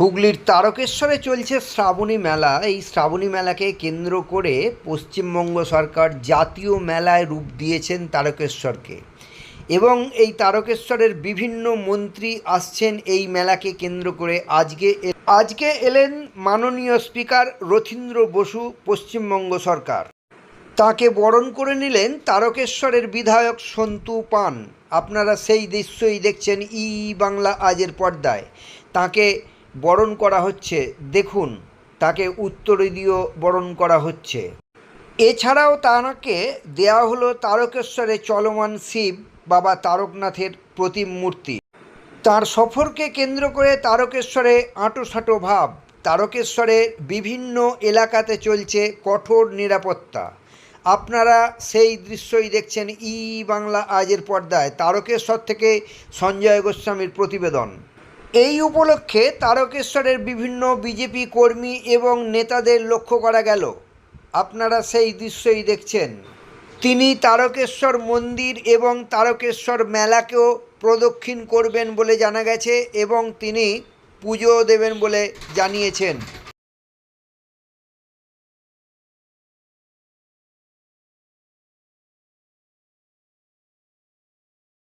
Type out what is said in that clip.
হুগলির তারকেশ্বরে চলছে শ্রাবণী মেলা। এই শ্রাবণী মেলাকে কেন্দ্র করে পশ্চিমবঙ্গ সরকার জাতীয় মেলায় রূপ দিয়েছেন তারকেশ্বরকে, এবং এই তারকেশ্বরের বিভিন্ন মন্ত্রী আসছেন এই মেলাকে কেন্দ্র করে। আজকে এলেন মাননীয় স্পিকার রথীন্দ্র বসু, পশ্চিমবঙ্গ সরকার। তাকে বরণ করে নিলেন তারকেশ্বরের বিধায়ক সন্তু পান। আপনারা সেই দৃশ্যই দেখছেন বাংলা আজের পর্দায়। তাকে বরণ করা হচ্ছে, দেখুন, তাকে উত্তরীয় বরণ করা হচ্ছে। এছাড়াও তাকে দেয়া হলো তারকেশ্বরে চলমান শিব বাবা তারকনাথের প্রতিমূর্তি। তার সফরকে কেন্দ্র করে তারকেশ্বরে আঁটোসাঁটো ভাব। তারকেশ্বরের বিভিন্ন এলাকাতে চলছে কঠোর নিরাপত্তা। আপনারা সেই দৃশ্যই দেখছেন বাংলা আজের পর্দায়। তারকেশ্বর থেকে সঞ্জয় গোস্বামীর প্রতিবেদন। এই উপলক্ষে তারকেশ্বরের বিভিন্ন বিজেপি কর্মী এবং নেতাদের লক্ষ্য করা গেল। আপনারা সেই দৃশ্যই দেখছেন। তিনি তারকেশ্বর মন্দির এবং তারকেশ্বর মেলাকেও প্রদক্ষিণ করবেন বলে জানা গেছে, এবং তিনি পুজো দেবেন বলে জানিয়েছেন।